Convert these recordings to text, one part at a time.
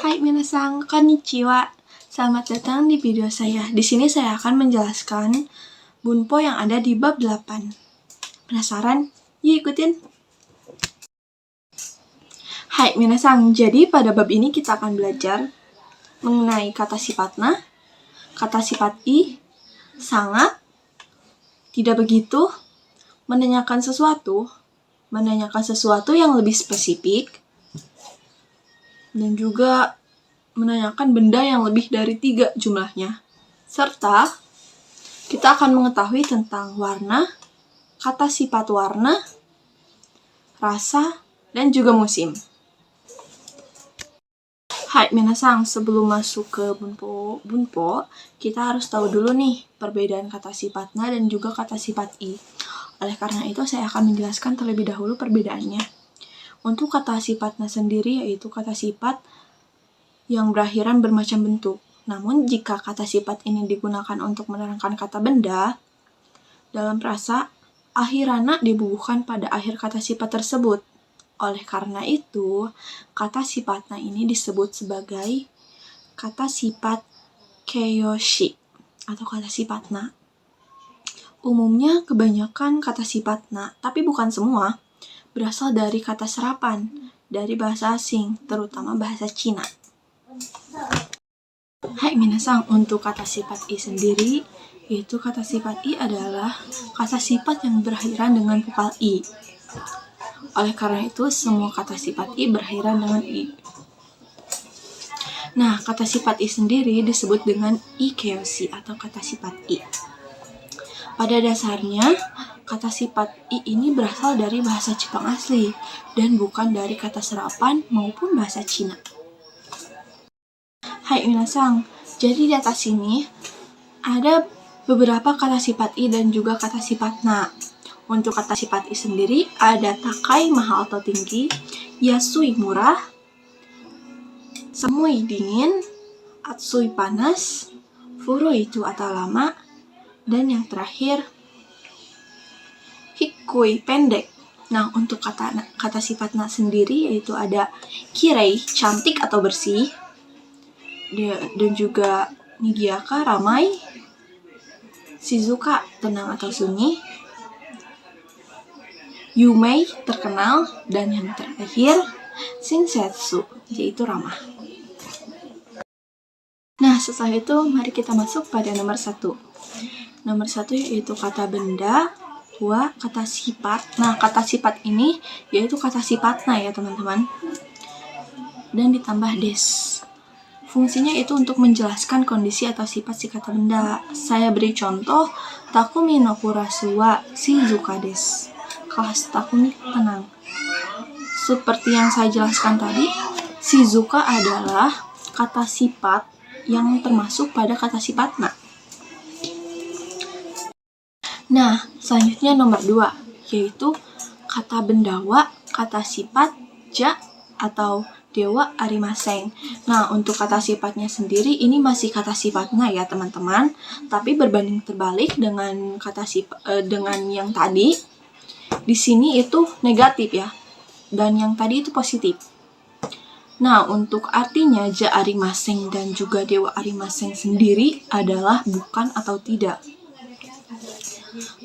Hai minasang, konnichiwa. Selamat datang di video saya. Di sini saya akan menjelaskan bunpo yang ada di bab 8. Penasaran? Yuk ikutin. Hai minasang, jadi pada bab ini kita akan belajar mengenai kata sifat na, kata sifat i, sangat, tidak begitu, menanyakan sesuatu yang lebih spesifik, dan juga menanyakan benda yang lebih dari 3 jumlahnya. Serta kita akan mengetahui tentang warna, kata sifat warna, rasa, dan juga musim. Hai minasang, sebelum masuk ke bunpo, kita harus tahu dulu nih perbedaan kata sifat na dan juga kata sifat i. Oleh karena itu saya akan menjelaskan terlebih dahulu perbedaannya. Untuk kata sifat na sendiri yaitu kata sifat yang berakhiran bermacam bentuk. Namun jika kata sifat ini digunakan untuk menerangkan kata benda, dalam frasa akhirana dibubuhkan pada akhir kata sifat tersebut. Oleh karena itu, kata sifatna ini disebut sebagai kata sifat keiyoshi atau kata sifat na. Umumnya kebanyakan kata sifat na, tapi bukan semua, berasal dari kata serapan dari bahasa asing, terutama bahasa Cina. Hai minasang, untuk kata sifat i sendiri, yaitu kata sifat i adalah kata sifat yang berakhiran dengan vokal i. Oleh karena itu, semua kata sifat i berakhiran dengan i. Nah, kata sifat i sendiri disebut dengan i keiyoshi atau kata sifat i. Pada dasarnya, kata sifat i ini berasal dari bahasa Jepang asli dan bukan dari kata serapan maupun bahasa Cina. Hai minasang, jadi di atas sini ada beberapa kata sifat i dan juga kata sifat na. Untuk kata sifat i sendiri ada takai mahal atau tinggi, yasui murah, samui dingin, atsui panas, furui itu atau lama, dan yang terakhir hikui pendek. Nah, untuk kata sifat na sendiri yaitu ada kirei cantik atau bersih, dan juga nigiaka ramai, shizuka tenang atau sunyi, yumei terkenal, dan yang terakhir shinsetsu yaitu ramah. Nah, setelah itu mari kita masuk pada nomor 1. Nomor 1 yaitu kata benda, 2 kata sifat. Nah, kata sifat ini yaitu kata sifat na ya teman-teman, dan ditambah des. Fungsinya itu untuk menjelaskan kondisi atau sifat si kata benda. Saya beri contoh, Takumi no kurasu wa shizuka desu. Kelas Takumi tenang. Seperti yang saya jelaskan tadi, shizuka adalah kata sifat yang termasuk pada kata sifat na. Nah, selanjutnya nomor 2, yaitu kata benda wa, kata sifat ja atau dewa arimaseng. Nah, untuk kata sifatnya sendiri ini masih kata sifatnya ya teman-teman, tapi berbanding terbalik dengan kata dengan yang tadi. Di sini itu negatif ya, dan yang tadi itu positif. Nah, untuk artinya ja arimaseng dan juga dewa arimaseng sendiri adalah bukan atau tidak.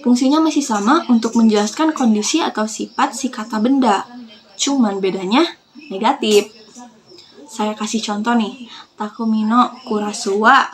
Fungsinya masih sama untuk menjelaskan kondisi atau sifat si kata benda, cuman bedanya negatif. Saya kasih contoh nih, Takumi no kurasu wa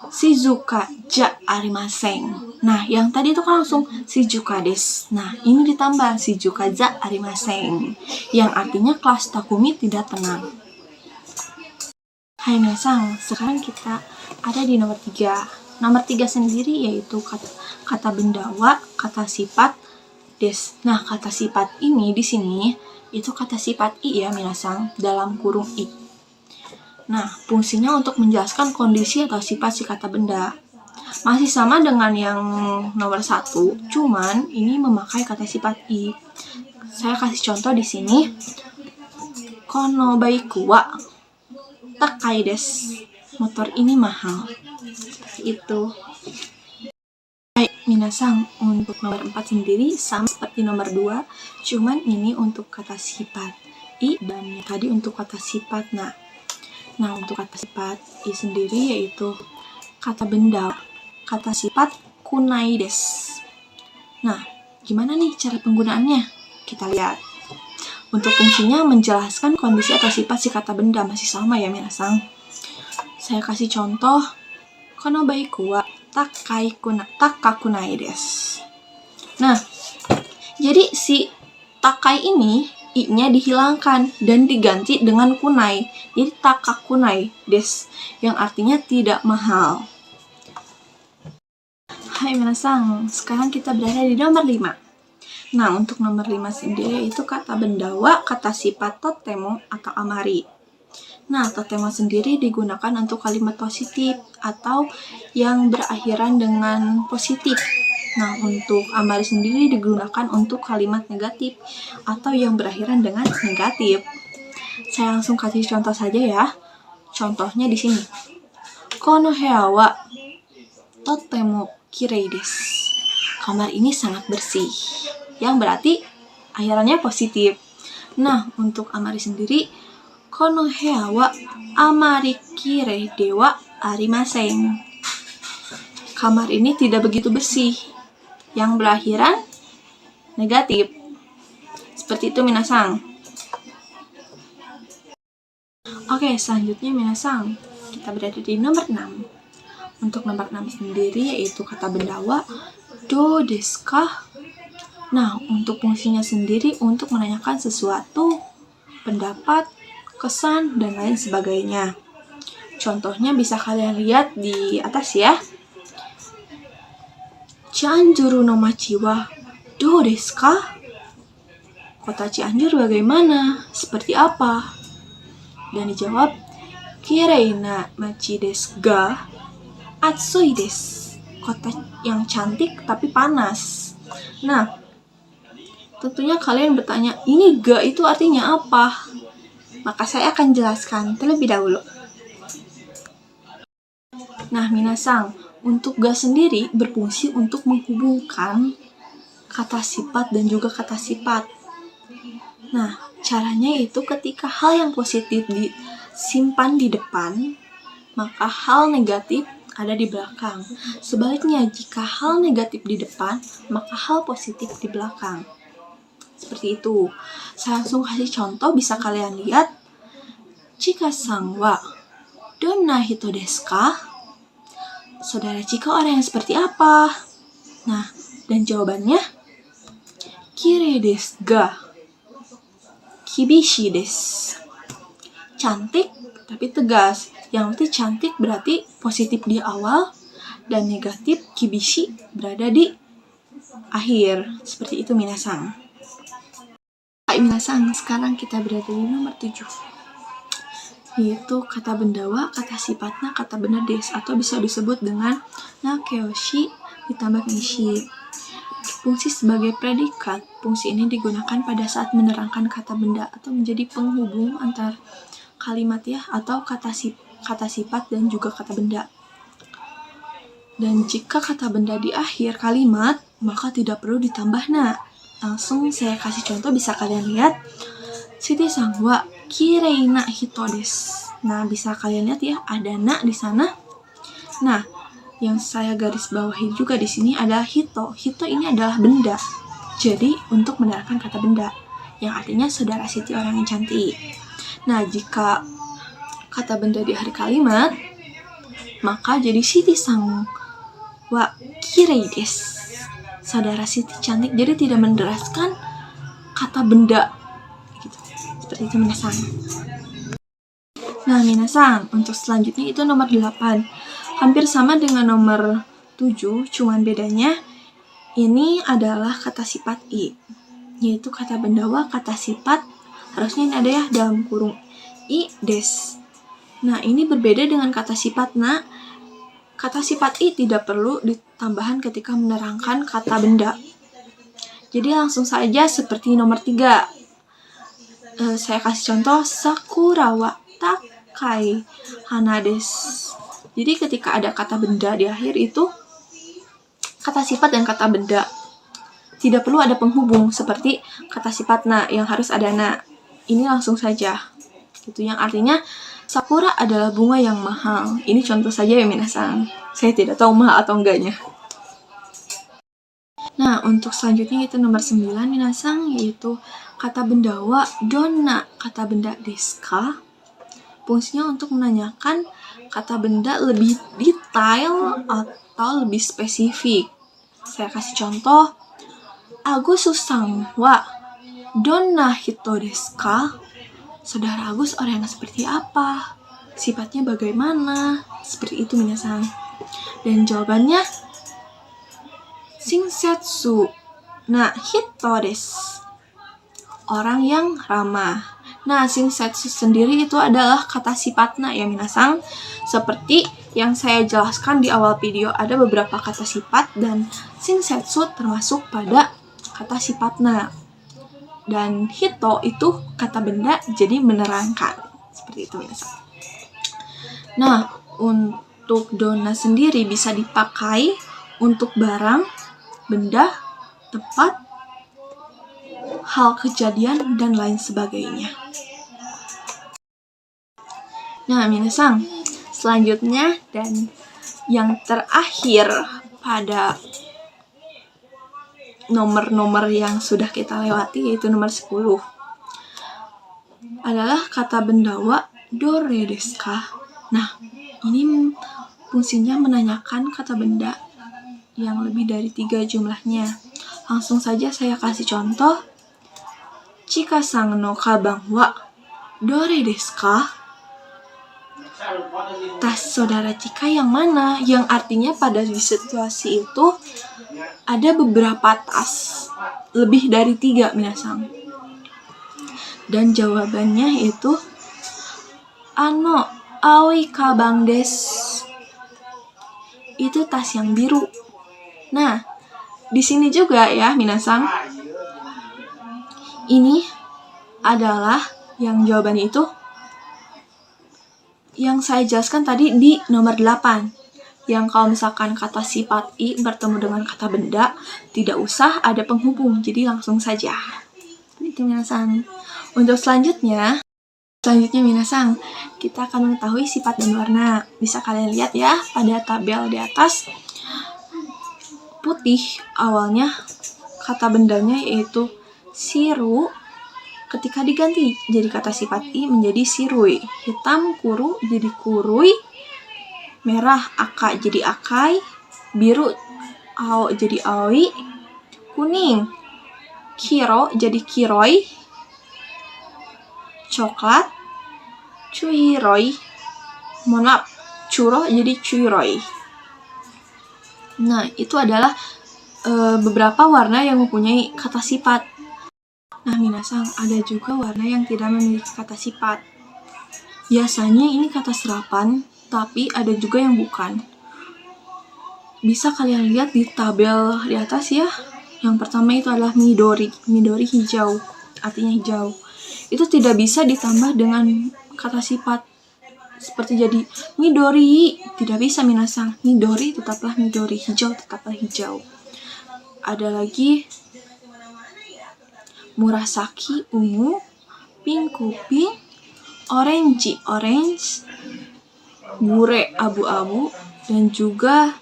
shizuka ja arimaseng. Nah, yang tadi itu kan langsung shizuka desu. Nah, ini ditambah shizuka ja arimaseng, yang artinya kelas Takumi tidak tenang. Hai minasang, sekarang kita ada di nomor 3. Nomor 3 sendiri yaitu kata benda wa, kata sifat des. Nah, kata sifat ini di sini itu kata sifat i ya minasang, dalam kurung i. Nah, fungsinya untuk menjelaskan kondisi atau sifat si kata benda. Masih sama dengan yang nomor 1, cuman ini memakai kata sifat i. Saya kasih contoh di sini. Kono baiku wa takai desu. Motor ini mahal. Itu. Hai minasang, untuk nomor 4 sendiri sama seperti nomor 2, cuman ini untuk kata sifat. i dan tadi untuk kata sifat na. Nah, untuk kata sifat i sendiri yaitu kata benda, kata sifat kunai desu. Nah, gimana nih cara penggunaannya? Kita lihat. Untuk fungsinya menjelaskan kondisi atau sifat si kata benda, masih sama ya minasang. Saya kasih contoh. Kono baiku wa takakunai desu. Nah, jadi si takai ini i-nya dihilangkan dan diganti dengan kunai. Jadi takakunai desu, yang artinya tidak mahal. Hai minasang, sekarang kita berada di nomor 5. Nah, untuk nomor 5 sendiri itu kata benda wa, kata sifat totemo atau amari. Nah, totemo sendiri digunakan untuk kalimat positif atau yang berakhiran dengan positif. Nah, untuk amari sendiri digunakan untuk kalimat negatif atau yang berakhiran dengan negatif. Saya langsung kasih contoh saja ya. Contohnya di sini. Kono hea wa totemo kirei desu. Kamar ini sangat bersih. Yang berarti akhirannya positif. Nah, untuk amari sendiri, kono hea wa amari kirei de wa arimasen. Kamar ini tidak begitu bersih. Yang berakhiran negatif. Seperti itu minasang. Oke, selanjutnya minasang, kita berada di nomor 6. Untuk nomor 6 sendiri yaitu kata benda wa do desu ka? Nah, untuk fungsinya sendiri untuk menanyakan sesuatu, pendapat, kesan, dan lain sebagainya. Contohnya bisa kalian lihat di atas ya. Cianjur no machi wa do desu ka? Kota Cianjur bagaimana? Seperti apa? Dan dijawab, kirei na machi desu ga atsui desu. Kota yang cantik tapi panas. Nah, tentunya kalian bertanya, ini ga itu artinya apa? Maka saya akan jelaskan terlebih dahulu. Nah, minasang, untuk ga sendiri berfungsi untuk menghubungkan kata sifat dan juga kata sifat. Nah, caranya itu ketika hal yang positif disimpan di depan, maka hal negatif ada di belakang. Sebaliknya, jika hal negatif di depan, maka hal positif di belakang. Seperti itu. Saya langsung kasih contoh, bisa kalian lihat. Chika-san wa donna hito desu ka? Saudara Chika orang yang seperti apa? Nah, dan jawabannya, kirei desu ga kibishi desu. Cantik tapi tegas. Yang berarti cantik berarti positif di awal dan negatif kibishi berada di akhir. Seperti itu minasang. Hai minasang, sekarang kita berada di nomor 7. Yaitu kata benda wa, kata sifatnya kata benda desu atau bisa disebut dengan nakeoshi ditambah nishi. Fungsi sebagai predikat. Fungsi ini digunakan pada saat menerangkan kata benda atau menjadi penghubung antar kalimat ya, atau kata sifat dan juga kata benda. Dan jika kata benda di akhir kalimat, maka tidak perlu ditambah na. Langsung saya kasih contoh, bisa kalian lihat. Shite-san wa kirei na hito desu. Nah, bisa kalian lihat ya, ada na di sana. Nah, yang saya garis bawahi juga di sini adalah hito. Hito ini adalah benda. Jadi, untuk menerangkan kata benda, yang artinya saudara Siti orang yang cantik. Nah, jika kata benda di akhir kalimat, maka jadi Siti-san wa kirei desu. Saudara Siti cantik, jadi tidak menjelaskan kata benda. Gitu. Seperti itu minasang. Nah, minasang, untuk selanjutnya itu nomor 8. Hampir sama dengan nomor 7, cuman bedanya ini adalah kata sifat i, yaitu kata benda wa, kata sifat harusnya ini ada ya dalam kurung i des. Nah, ini berbeda dengan kata sifat na. Kata sifat i tidak perlu ditambahan ketika menerangkan kata benda. Jadi langsung saja seperti nomor 3. Saya kasih contoh, sakura wa takai hana desu. Jadi ketika ada kata benda di akhir itu kata sifat dan kata benda. Tidak perlu ada penghubung seperti kata sifat na yang harus ada na. ini langsung saja. Gitu, yang artinya sakura adalah bunga yang mahal. Ini contoh saja ya minasang. Saya tidak tahu mahal atau enggaknya. Nah, untuk selanjutnya itu nomor 9 minasang, yaitu kata benda wa donna kata benda desu ka. Fungsinya untuk menanyakan kata benda lebih detail atau lebih spesifik. Saya kasih contoh. Agus-san wa donna hito desu ka? Saudara Agus orang yang seperti apa? Sifatnya bagaimana? Seperti itu minasang. Dan jawabannya shinsetsu na hito desu. Orang yang ramah. Nah, shinsetsu sendiri itu adalah kata sifatna ya minasang. Seperti yang saya jelaskan di awal video, ada beberapa kata sifat dan shinsetsu termasuk pada kata sifatna. Dan hito itu kata benda, jadi menerangkan. Seperti itu minasang. Nah, untuk donna sendiri bisa dipakai untuk barang, benda, tempat, hal kejadian, dan lain sebagainya. Nah, minasang, selanjutnya dan yang terakhir pada nomor-nomor yang sudah kita lewati, yaitu nomor 10 adalah kata benda wa dore desu ka. Nah, ini fungsinya menanyakan kata benda yang lebih dari 3 jumlahnya. Langsung saja saya kasih contoh. Chika-san no kabang wa dore desu ka? Tas saudara Cika yang mana? Yang artinya pada situasi itu ada beberapa tas, lebih dari 3 minasang. Dan jawabannya itu aoi kabang desu. Itu tas yang biru. Nah, di sini juga ya minasang. Ini adalah yang jawabannya itu yang saya jelaskan tadi di nomor 8. Yang kalau misalkan kata sifat i bertemu dengan kata benda, tidak usah ada penghubung, jadi langsung saja. Itu minasang. Untuk selanjutnya minasang, kita akan mengetahui sifat dan warna. Bisa kalian lihat ya pada tabel di atas. Putih awalnya kata bendanya yaitu shiru. Ketika diganti jadi kata sifat i menjadi shirui. Hitam kuru jadi kurui. Merah aka jadi akai. Biru ao jadi aoi. Kuning kiro jadi kiroi. Coklat cuiroi. Monap curo jadi cuiroi. Nah, itu adalah beberapa warna yang mempunyai kata sifat. Nah, minasang, ada juga warna yang tidak memiliki kata sifat. Biasanya ini kata serapan, tapi ada juga yang bukan. Bisa kalian lihat di tabel di atas ya. Yang pertama itu adalah midori. Midori hijau, artinya hijau. Itu tidak bisa ditambah dengan kata sifat. Seperti jadi midori, tidak bisa minasang. Midori tetaplah midori, hijau tetaplah hijau. Ada lagi murasaki ungu, pink pink, orange orange, bure abu-abu, dan juga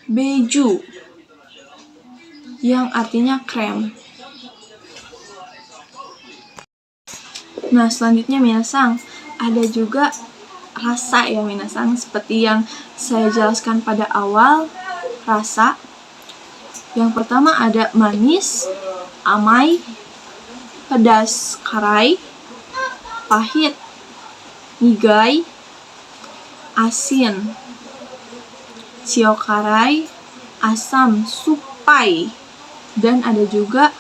beju yang artinya krem. Nah, selanjutnya minasang, ada juga rasa ya minasang, seperti yang saya jelaskan pada awal. Rasa yang pertama ada manis, amai, pedas, karai, pahit, nigai, asin, shiokarai, asam, supai, dan ada juga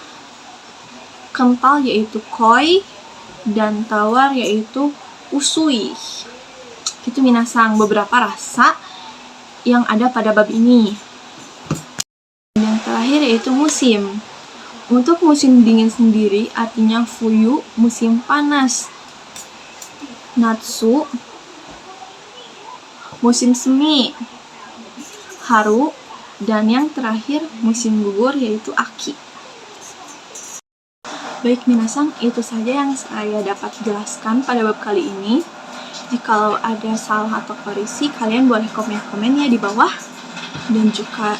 kental yaitu koi, dan tawar yaitu usui. Itu minasang beberapa rasa yang ada pada bab ini. Yang terakhir yaitu musim. Untuk musim dingin sendiri artinya fuyu, musim panas natsu, musim semi haru, dan yang terakhir musim gugur yaitu aki. Baik minasang, itu saja yang saya dapat jelaskan pada bab kali ini. Jikalau ada salah atau koreksi, kalian boleh komen-komen ya di bawah. Dan juga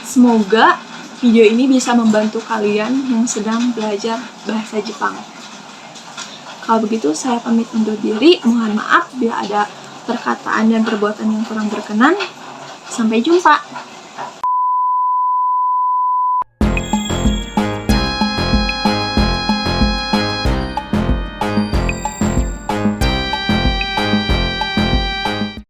semoga video ini bisa membantu kalian yang sedang belajar bahasa Jepang. Kalau begitu, saya pamit undur diri. Mohon maaf bila ada perkataan dan perbuatan yang kurang berkenan. Sampai jumpa!